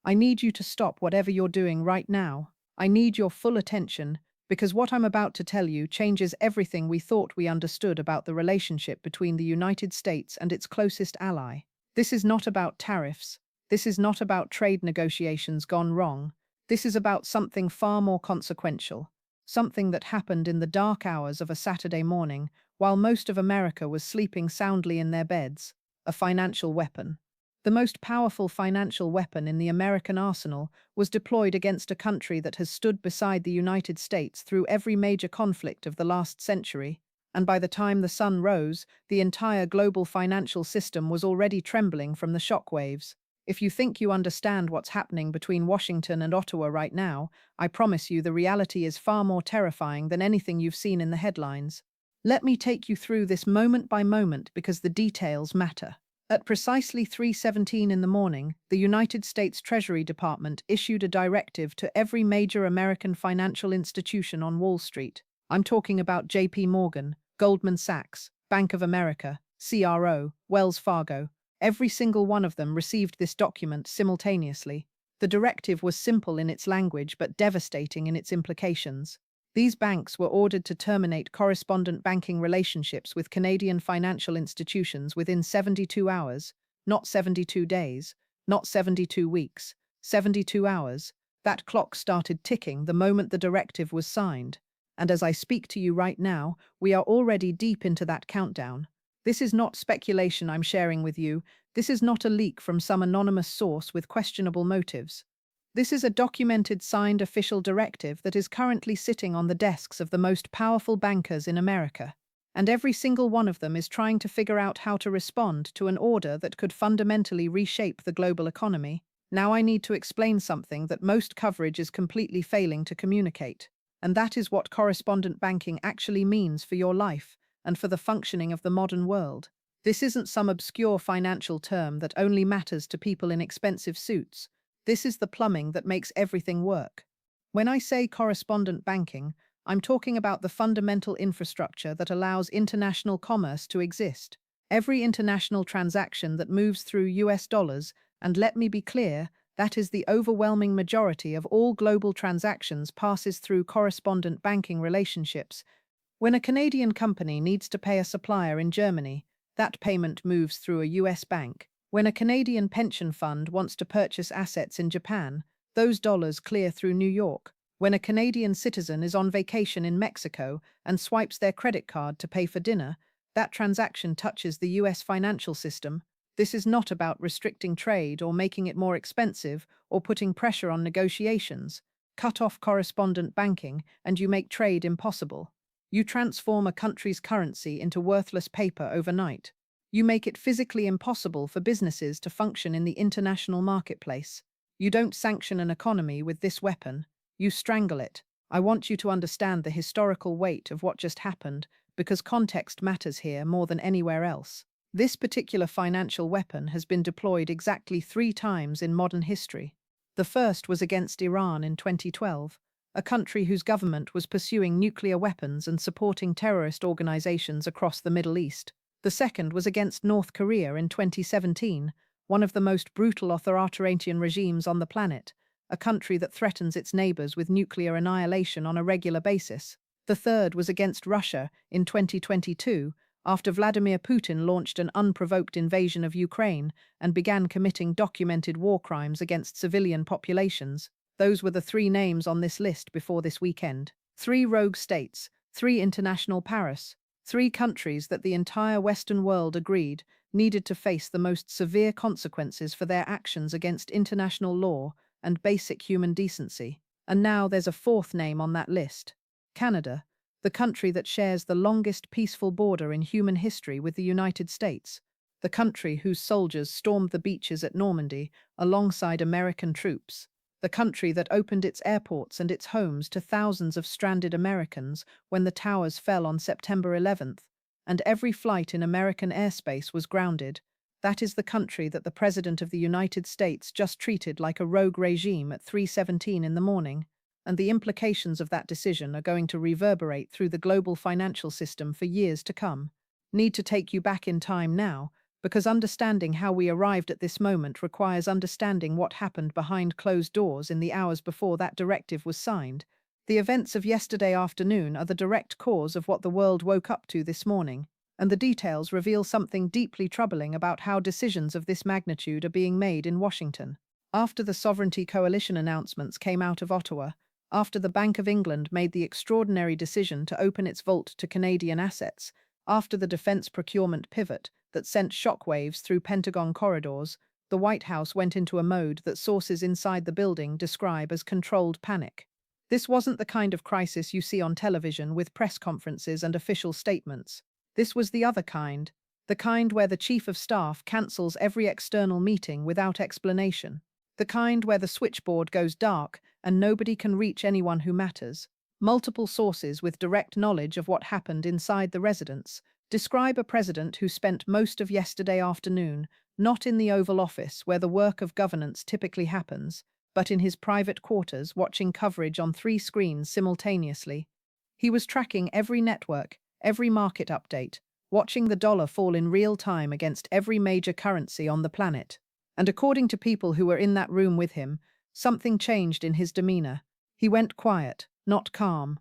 I need you to stop whatever you're doing right now. I need your full attention, because what I'm about to tell you changes everything we thought we understood about the relationship between the United States and its closest ally. This is not about tariffs. This is not about trade negotiations gone wrong. This is about something far more consequential. Something that happened in the dark hours of a Saturday morning while most of America was sleeping soundly in their beds. A financial weapon. The most powerful financial weapon in the American arsenal was deployed against a country that has stood beside the United States through every major conflict of the last century, and by the time the sun rose, the entire global financial system was already trembling from the shockwaves. If you think you understand what's happening between Washington and Ottawa right now, I promise you the reality is far more terrifying than anything you've seen in the headlines. Let me take you through this moment by moment because the details matter. At precisely 3:17 in the morning, the United States Treasury Department issued a directive to every major American financial institution on Wall Street. I'm talking about JP Morgan, Goldman Sachs, Bank of America, CRO, Wells Fargo. Every single one of them received this document simultaneously. The directive was simple in its language but devastating in its implications. These banks were ordered to terminate correspondent banking relationships with Canadian financial institutions within 72 hours, not 72 days, not 72 weeks, 72 hours. That clock started ticking the moment the directive was signed. And as I speak to you right now, we are already deep into that countdown. This is not speculation I'm sharing with you. This is not a leak from some anonymous source with questionable motives. This is a documented, signed official directive that is currently sitting on the desks of the most powerful bankers in America. And every single one of them is trying to figure out how to respond to an order that could fundamentally reshape the global economy. Now I need to explain something that most coverage is completely failing to communicate. And that is what correspondent banking actually means for your life and for the functioning of the modern world. This isn't some obscure financial term that only matters to people in expensive suits. This is the plumbing that makes everything work. When I say correspondent banking, I'm talking about the fundamental infrastructure that allows international commerce to exist. Every international transaction that moves through US dollars, and let me be clear, that is the overwhelming majority of all global transactions, passes through correspondent banking relationships. When a Canadian company needs to pay a supplier in Germany, that payment moves through a US bank. When a Canadian pension fund wants to purchase assets in Japan, those dollars clear through New York. When a Canadian citizen is on vacation in Mexico and swipes their credit card to pay for dinner, that transaction touches the US financial system. This is not about restricting trade or making it more expensive or putting pressure on negotiations. Cut off correspondent banking and you make trade impossible. You transform a country's currency into worthless paper overnight. You make it physically impossible for businesses to function in the international marketplace. You don't sanction an economy with this weapon. You strangle it. I want you to understand the historical weight of what just happened, because context matters here more than anywhere else. This particular financial weapon has been deployed exactly 3 times in modern history. The first was against Iran in 2012, a country whose government was pursuing nuclear weapons and supporting terrorist organizations across the Middle East. The second was against North Korea in 2017, one of the most brutal authoritarian regimes on the planet, a country that threatens its neighbors with nuclear annihilation on a regular basis. The third was against Russia in 2022, after Vladimir Putin launched an unprovoked invasion of Ukraine and began committing documented war crimes against civilian populations. Those were the 3 names on this list before this weekend. 3 rogue states, 3 international Paris, 3 countries that the entire Western world agreed needed to face the most severe consequences for their actions against international law and basic human decency. And now there's a 4th name on that list. Canada, the country that shares the longest peaceful border in human history with the United States. The country whose soldiers stormed the beaches at Normandy alongside American troops. The country that opened its airports and its homes to thousands of stranded Americans when the towers fell on September 11th, and every flight in American airspace was grounded. That is the country that the President of the United States just treated like a rogue regime at 3:17 in the morning, and the implications of that decision are going to reverberate through the global financial system for years to come. Need to take you back in time now, because understanding how we arrived at this moment requires understanding what happened behind closed doors in the hours before that directive was signed. The events of yesterday afternoon are the direct cause of what the world woke up to this morning, and the details reveal something deeply troubling about how decisions of this magnitude are being made in Washington. After the Sovereignty Coalition announcements came out of Ottawa, after the Bank of England made the extraordinary decision to open its vault to Canadian assets, after the defense procurement pivot that sent shockwaves through Pentagon corridors, the White House went into a mode that sources inside the building describe as controlled panic. This wasn't the kind of crisis you see on television with press conferences and official statements. This was the other kind, the kind where the Chief of Staff cancels every external meeting without explanation, the kind where the switchboard goes dark and nobody can reach anyone who matters. Multiple sources with direct knowledge of what happened inside the residence describe a president who spent most of yesterday afternoon not in the Oval Office where the work of governance typically happens, but in his private quarters watching coverage on 3 screens simultaneously. He was tracking every network, every market update, watching the dollar fall in real time against every major currency on the planet. And according to people who were in that room with him, something changed in his demeanor. He went quiet, not calm.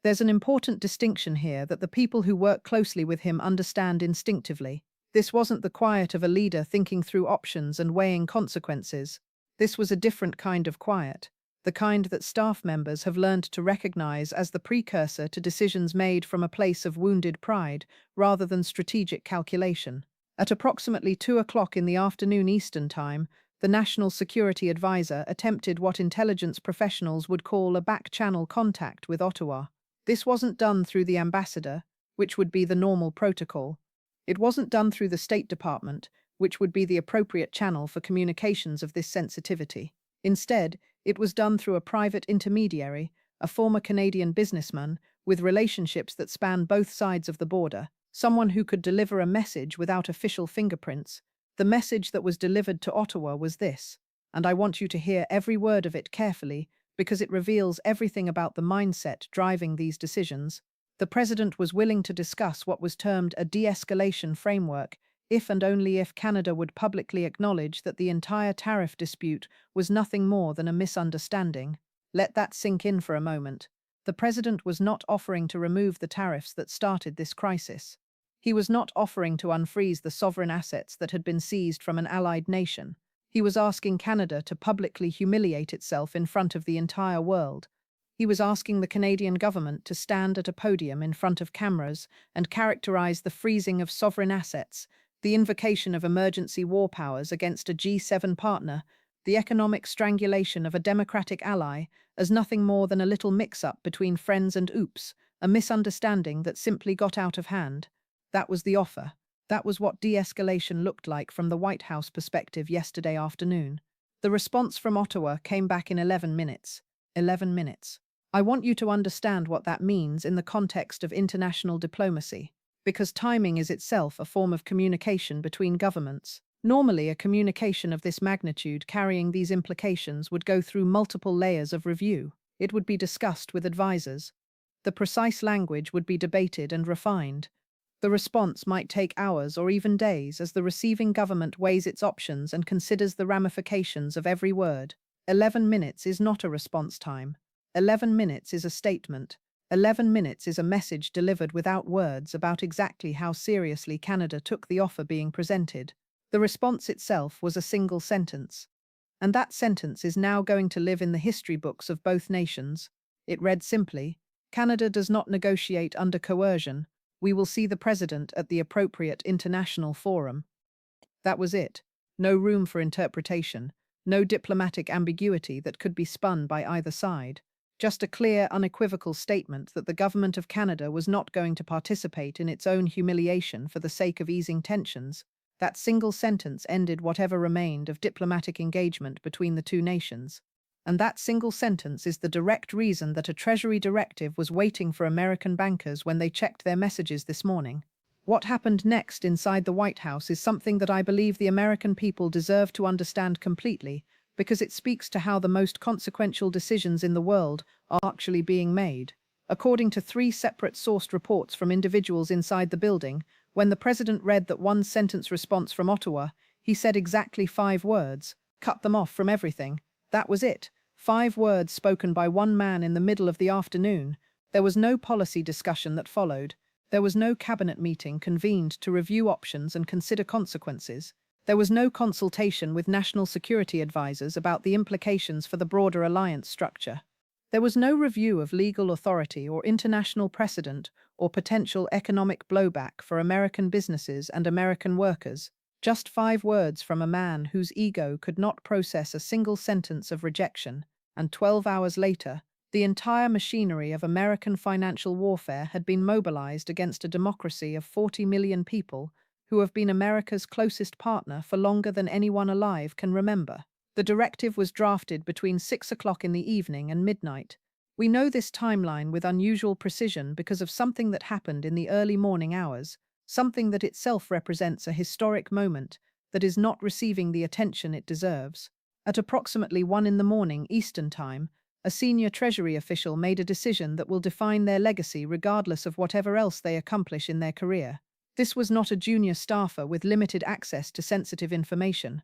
There's an important distinction here that the people who work closely with him understand instinctively. This wasn't the quiet of a leader thinking through options and weighing consequences. This was a different kind of quiet, the kind that staff members have learned to recognize as the precursor to decisions made from a place of wounded pride rather than strategic calculation. At approximately 2 o'clock in the afternoon Eastern Time, the National Security Advisor attempted what intelligence professionals would call a back-channel contact with Ottawa. This wasn't done through the ambassador, which would be the normal protocol. It wasn't done through the State Department, which would be the appropriate channel for communications of this sensitivity. Instead, it was done through a private intermediary, a former Canadian businessman with relationships that span both sides of the border, someone who could deliver a message without official fingerprints. The message that was delivered to Ottawa was this, and I want you to hear every word of it carefully because it reveals everything about the mindset driving these decisions. The president was willing to discuss what was termed a de-escalation framework if and only if Canada would publicly acknowledge that the entire tariff dispute was nothing more than a misunderstanding. Let that sink in for a moment. The president was not offering to remove the tariffs that started this crisis. He was not offering to unfreeze the sovereign assets that had been seized from an allied nation. He was asking Canada to publicly humiliate itself in front of the entire world. He was asking the Canadian government to stand at a podium in front of cameras and characterize the freezing of sovereign assets, the invocation of emergency war powers against a G7 partner, the economic strangulation of a democratic ally as nothing more than a little mix-up between friends and oops, a misunderstanding that simply got out of hand. That was the offer. That was what de-escalation looked like from the White House perspective yesterday afternoon. The response from Ottawa came back in 11 minutes. 11 minutes. I want you to understand what that means in the context of international diplomacy, because timing is itself a form of communication between governments. Normally, a communication of this magnitude carrying these implications would go through multiple layers of review. It would be discussed with advisors. The precise language would be debated and refined. The response might take hours or even days as the receiving government weighs its options and considers the ramifications of every word. 11 minutes is not a response time. 11 minutes is a statement. 11 minutes is a message delivered without words about exactly how seriously Canada took the offer being presented. The response itself was a single sentence. And that sentence is now going to live in the history books of both nations. It read simply, "Canada does not negotiate under coercion. We will see the president at the appropriate international forum." That was it. No room for interpretation. No diplomatic ambiguity that could be spun by either side. Just a clear, unequivocal statement that the government of Canada was not going to participate in its own humiliation for the sake of easing tensions. That single sentence ended whatever remained of diplomatic engagement between the two nations. And that single sentence is the direct reason that a Treasury directive was waiting for American bankers when they checked their messages this morning. What happened next inside the White House is something that I believe the American people deserve to understand completely, because it speaks to how the most consequential decisions in the world are actually being made. According to 3 separate sourced reports from individuals inside the building, When the president read that one-sentence response from Ottawa, he said exactly 5 words, cut them off from everything. That was it. 5 words spoken by one man in the middle of the afternoon. There was no policy discussion that followed. There was no cabinet meeting convened to review options and consider consequences. There was no consultation with national security advisors about the implications for the broader alliance structure. There was no review of legal authority or international precedent or potential economic blowback for American businesses and American workers. Just 5 words from a man whose ego could not process a single sentence of rejection, and 12 hours later, the entire machinery of American financial warfare had been mobilized against a democracy of 40 million people who have been America's closest partner for longer than anyone alive can remember. The directive was drafted between 6 o'clock in the evening and midnight. We know this timeline with unusual precision because of something that happened in the early morning hours, something that itself represents a historic moment that is not receiving the attention it deserves. At approximately 1 in the morning Eastern Time, a senior Treasury official made a decision that will define their legacy regardless of whatever else they accomplish in their career. This was not a junior staffer with limited access to sensitive information.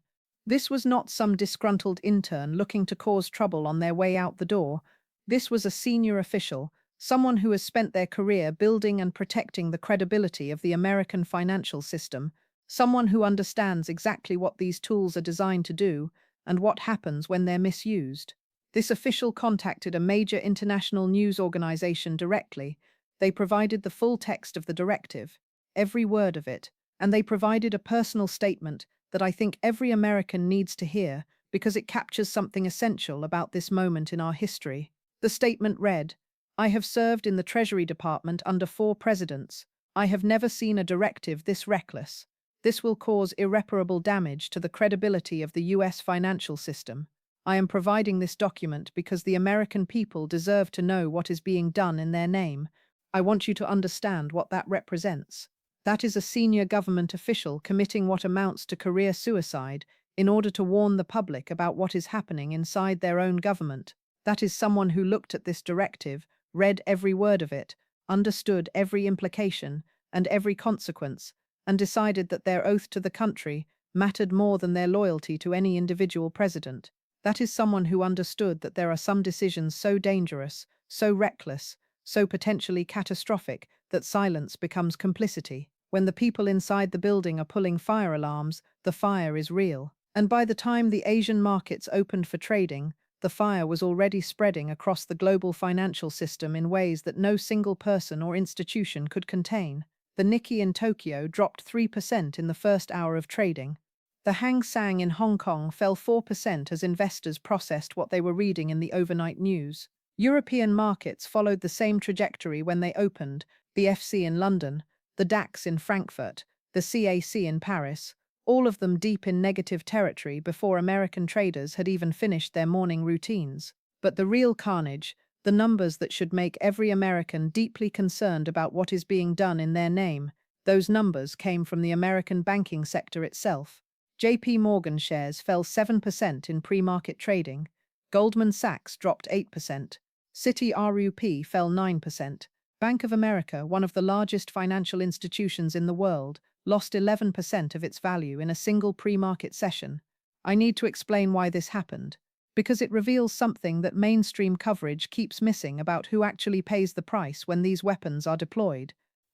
This was not some disgruntled intern looking to cause trouble on their way out the door. This was a senior official, someone who has spent their career building and protecting the credibility of the American financial system, someone who understands exactly what these tools are designed to do and what happens when they're misused. This official contacted a major international news organization directly. They provided the full text of the directive, every word of it, and they provided a personal statement that I think every American needs to hear because it captures something essential about this moment in our history. The statement read, "I have served in the Treasury Department under 4 presidents. I have never seen a directive this reckless. This will cause irreparable damage to the credibility of the U.S. financial system. I am providing this document because the American people deserve to know what is being done in their name. I want you to understand what that represents." That is a senior government official committing what amounts to career suicide in order to warn the public about what is happening inside their own government. That is someone who looked at this directive, read every word of it, understood every implication and every consequence, and decided that their oath to the country mattered more than their loyalty to any individual president. That is someone who understood that there are some decisions so dangerous, so reckless, so potentially catastrophic that silence becomes complicity. When the people inside the building are pulling fire alarms, the fire is real. And by the time the Asian markets opened for trading, the fire was already spreading across the global financial system in ways that no single person or institution could contain. The Nikkei in Tokyo dropped 3% in the first hour of trading. The Hang Seng in Hong Kong fell 4% as investors processed what they were reading in the overnight news. European markets followed the same trajectory when they opened, the FTSE in London, the DAX in Frankfurt, the CAC in Paris, all of them deep in negative territory before American traders had even finished their morning routines. But the real carnage, the numbers that should make every American deeply concerned about what is being done in their name, those numbers came from the American banking sector itself. JP Morgan shares fell 7% in pre-market trading. Goldman Sachs dropped 8%. Citigroup fell 9%. Bank of America, one of the largest financial institutions in the world, lost 11% of its value in a single pre-market session. I need to explain why this happened, because it reveals something that mainstream coverage keeps missing about who actually pays the price when these weapons are deployed.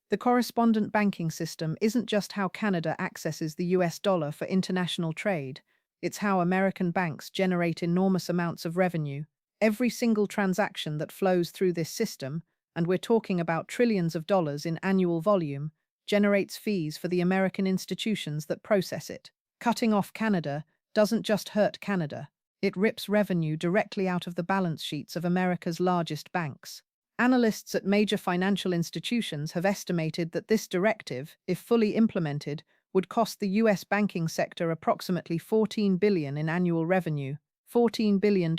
The correspondent banking system isn't just how Canada accesses the US dollar for international trade, it's how American banks generate enormous amounts of revenue. Every single transaction that flows through this system, and we're talking about trillions of dollars in annual volume, generates fees for the American institutions that process it. Cutting off Canada doesn't just hurt Canada, it rips revenue directly out of the balance sheets of America's largest banks. Analysts at major financial institutions have estimated that this directive, if fully implemented, would cost the US banking sector approximately $14 billion in annual revenue. $14 billion.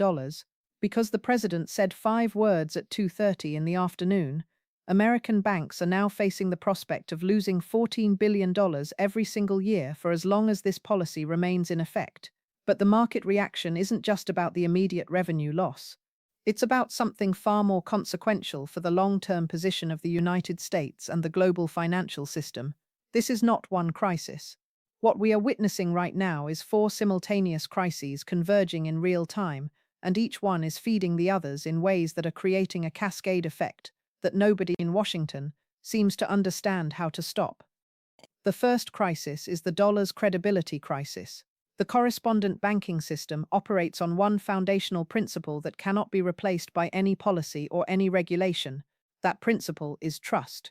Because the president said 5 words at 2:30 in the afternoon, American banks are now facing the prospect of losing $14 billion every single year for as long as this policy remains in effect. But the market reaction isn't just about the immediate revenue loss. It's about something far more consequential for the long-term position of the United States and the global financial system. This is not one crisis. What we are witnessing right now is four simultaneous crises converging in real time, and each one is feeding the others in ways that are creating a cascade effect that nobody in Washington seems to understand how to stop. The first crisis is the dollar's credibility crisis. The correspondent banking system operates on one foundational principle that cannot be replaced by any policy or any regulation. That principle is trust.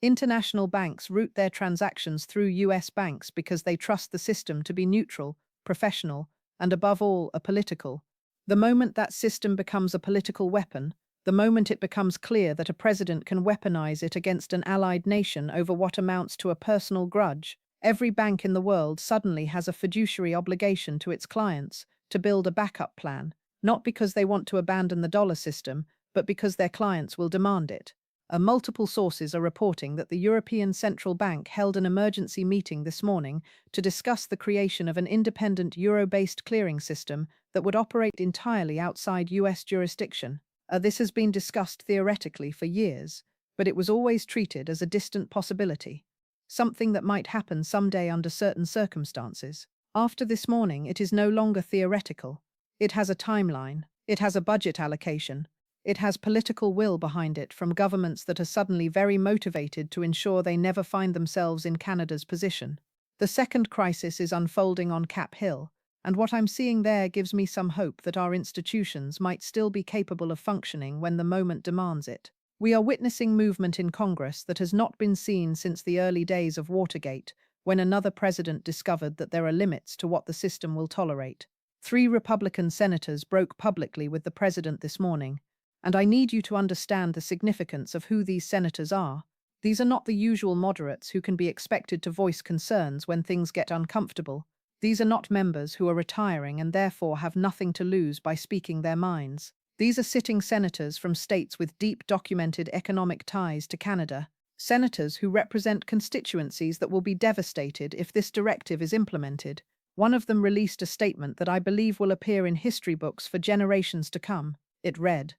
International banks route their transactions through US banks because they trust the system to be neutral, professional, and above all, apolitical. The moment that system becomes a political weapon, the moment it becomes clear that a president can weaponize it against an allied nation over what amounts to a personal grudge, every bank in the world suddenly has a fiduciary obligation to its clients to build a backup plan, not because they want to abandon the dollar system, but because their clients will demand it. Multiple sources are reporting that the European Central Bank held an emergency meeting this morning to discuss the creation of an independent euro-based clearing system that would operate entirely outside US jurisdiction. This has been discussed theoretically for years, but it was always treated as a distant possibility, something that might happen someday under certain circumstances. After this morning, it is no longer theoretical. It has a timeline. It has a budget allocation. It has political will behind it from governments that are suddenly very motivated to ensure they never find themselves in Canada's position. The second crisis is unfolding on Cap Hill, and what I'm seeing there gives me some hope that our institutions might still be capable of functioning when the moment demands it. We are witnessing movement in Congress that has not been seen since the early days of Watergate, when another president discovered that there are limits to what the system will tolerate. 3 Republican senators broke publicly with the president this morning, and I need you to understand the significance of who these senators are. These are not the usual moderates who can be expected to voice concerns when things get uncomfortable. These are not members who are retiring and therefore have nothing to lose by speaking their minds. These are sitting senators from states with deep documented economic ties to Canada, senators who represent constituencies that will be devastated if this directive is implemented. One of them released a statement that I believe will appear in history books for generations to come. It read,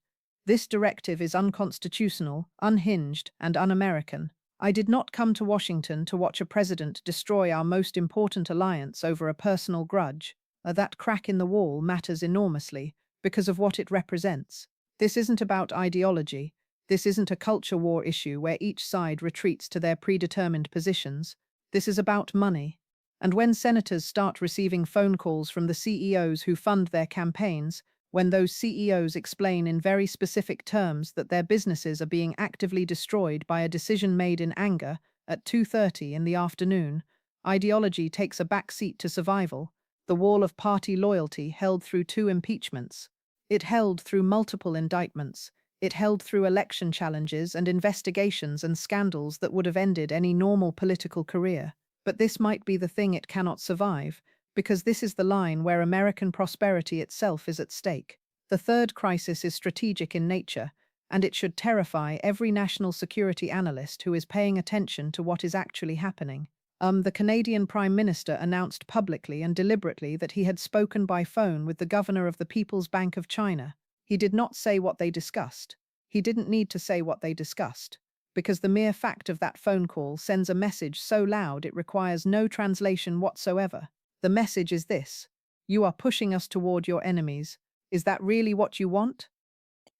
"This directive is unconstitutional, unhinged, and un-American. I did not come to Washington to watch a president destroy our most important alliance over a personal grudge. That crack in the wall matters enormously because of what it represents. This isn't about ideology. This isn't a culture war issue where each side retreats to their predetermined positions. This is about money. And when senators start receiving phone calls from the CEOs who fund their campaigns, when those CEOs explain in very specific terms that their businesses are being actively destroyed by a decision made in anger at 2:30 in the afternoon, ideology takes a back seat to survival. The wall of party loyalty held through 2 impeachments. It held through multiple indictments. It held through election challenges and investigations and scandals that would have ended any normal political career. But this might be the thing it cannot survive, because this is the line where American prosperity itself is at stake. The third crisis is strategic in nature, and it should terrify every national security analyst who is paying attention to what is actually happening. The Canadian Prime Minister announced publicly and deliberately that he had spoken by phone with the governor of the People's Bank of China. He did not say what they discussed. He didn't need to say what they discussed, because the mere fact of that phone call sends a message so loud it requires no translation whatsoever. The message is this: you are pushing us toward your enemies. Is that really what you want?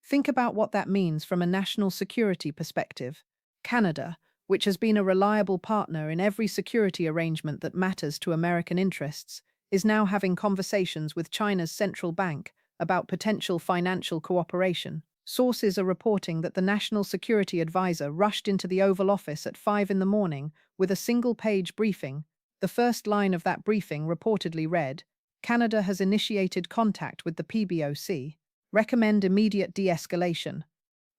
Think about what that means from a national security perspective. Canada, which has been a reliable partner in every security arrangement that matters to American interests, is now having conversations with China's central bank about potential financial cooperation. Sources are reporting that the National Security Advisor rushed into the Oval Office at 5 in the morning with a single-page briefing. The first line of that briefing reportedly read, "Canada has initiated contact with the PBOC. Recommend immediate de-escalation."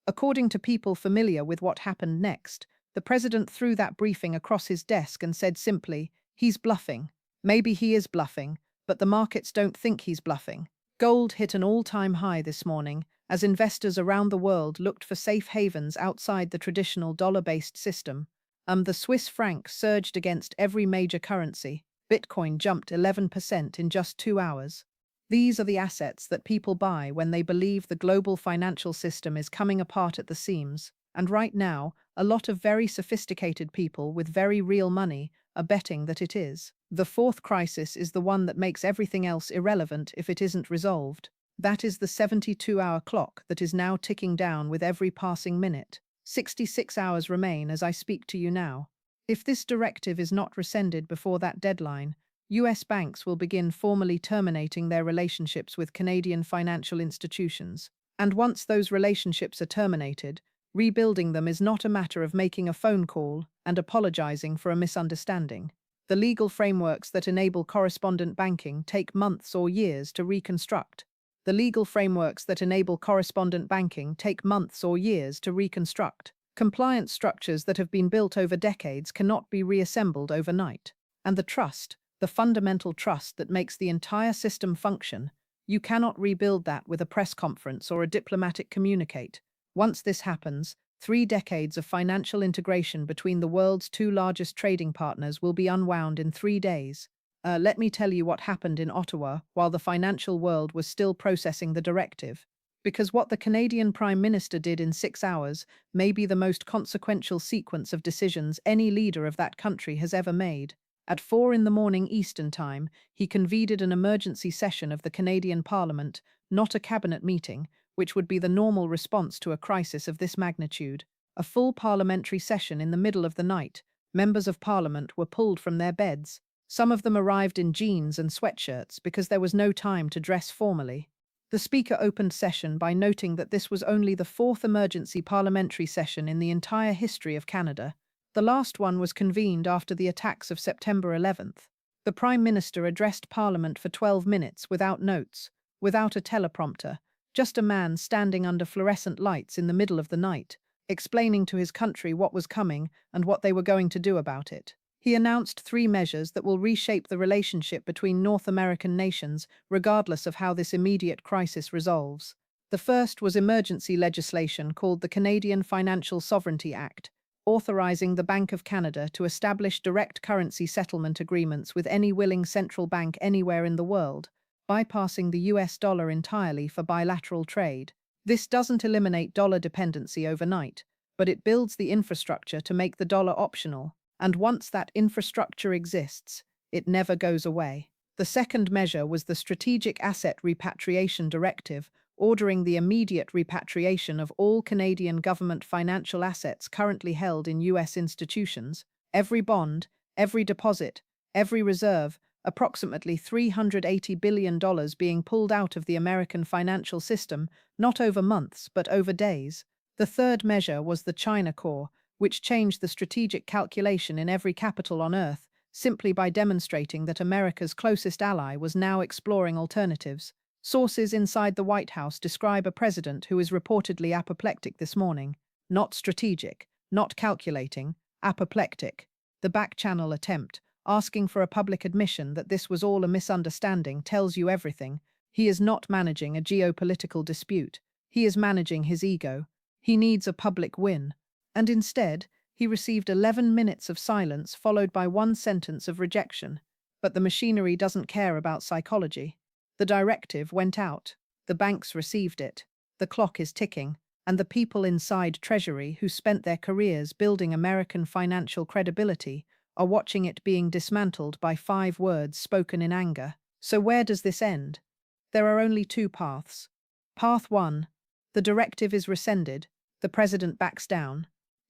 According to people familiar with what happened next, the president threw that briefing across his desk and said simply, "He's bluffing." Maybe he is bluffing, but the markets don't think he's bluffing. Gold hit an all-time high this morning as investors around the world looked for safe havens outside the traditional dollar-based system. The Swiss franc surged against every major currency. Bitcoin jumped 11% in just 2 hours. These are the assets that people buy when they believe the global financial system is coming apart at the seams. And right now, A lot of very sophisticated people with very real money are betting that it is. The fourth crisis is the one that makes everything else irrelevant if it isn't resolved. That is the 72-hour clock that is now ticking down with every passing minute. 66 hours remain as I speak to you now. If this directive is not rescinded before that deadline, US banks will begin formally terminating their relationships with Canadian financial institutions. And once those relationships are terminated, rebuilding them is not a matter of making a phone call and apologizing for a misunderstanding. The legal frameworks that enable correspondent banking take months or years to reconstruct. The legal frameworks that enable correspondent banking take months or years to reconstruct. Compliance structures that have been built over decades cannot be reassembled overnight. And the trust, the fundamental trust that makes the entire system function, you cannot rebuild that with a press conference or a diplomatic communique. Once this happens, 3 decades of financial integration between the world's 2 largest trading partners will be unwound in 3 days. Let me tell you what happened in Ottawa while the financial world was still processing the directive. Because what the Canadian Prime Minister did in 6 hours may be the most consequential sequence of decisions any leader of that country has ever made. At 4 in the morning Eastern Time, he convened an emergency session of the Canadian Parliament, not a cabinet meeting, which would be the normal response to a crisis of this magnitude. A full parliamentary session in the middle of the night. Members of Parliament were pulled from their beds. Some of them arrived in jeans and sweatshirts because there was no time to dress formally. The Speaker opened session by noting that this was only the 4th emergency parliamentary session in the entire history of Canada. The last one was convened after the attacks of September 11th. The Prime Minister addressed Parliament for 12 minutes without notes, without a teleprompter, just a man standing under fluorescent lights in the middle of the night, explaining to his country what was coming and what they were going to do about it. He announced 3 measures that will reshape the relationship between North American nations, regardless of how this immediate crisis resolves. The first was emergency legislation called the Canadian Financial Sovereignty Act, authorizing the Bank of Canada to establish direct currency settlement agreements with any willing central bank anywhere in the world, bypassing the US dollar entirely for bilateral trade. This doesn't eliminate dollar dependency overnight, but it builds the infrastructure to make the dollar optional. And once that infrastructure exists, it never goes away. The second measure was the Strategic Asset Repatriation Directive, ordering the immediate repatriation of all Canadian government financial assets currently held in US institutions. Every bond, every deposit, every reserve, approximately $380 billion being pulled out of the American financial system, not over months but over days. The third measure was the China Core, which changed the strategic calculation in every capital on Earth, simply by demonstrating that America's closest ally was now exploring alternatives. Sources inside the White House describe a president who is reportedly apoplectic this morning. Not strategic, not calculating, apoplectic. The back-channel attempt, asking for a public admission that this was all a misunderstanding, tells you everything. He is not managing a geopolitical dispute. He is managing his ego. He needs a public win. And instead, he received 11 minutes of silence followed by 1 sentence of rejection. But the machinery doesn't care about psychology. The directive went out. The banks received it. The clock is ticking. And the people inside Treasury who spent their careers building American financial credibility are watching it being dismantled by 5 words spoken in anger. So where does this end? There are only 2 paths. Path 1. The directive is rescinded. The president backs down.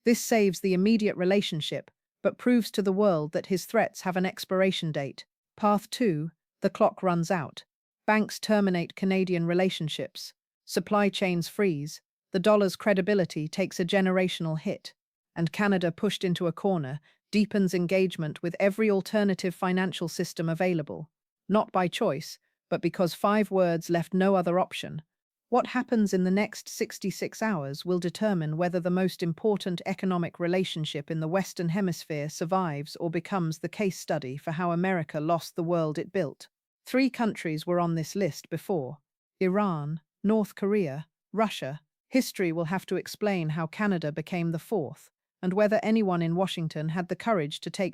This saves the immediate relationship, but proves to the world that his threats have an expiration date. Path 2. The clock runs out. Banks terminate Canadian relationships. Supply chains freeze. The dollar's credibility takes a generational hit. And Canada, pushed into a corner, deepens engagement with every alternative financial system available. Not by choice, but because 5 words left no other option. What happens in the next 66 hours will determine whether the most important economic relationship in the Western Hemisphere survives or becomes the case study for how America lost the world it built. 3 countries were on this list before: Iran, North Korea, Russia. History will have to explain how Canada became the 4th, and whether anyone in Washington had the courage to take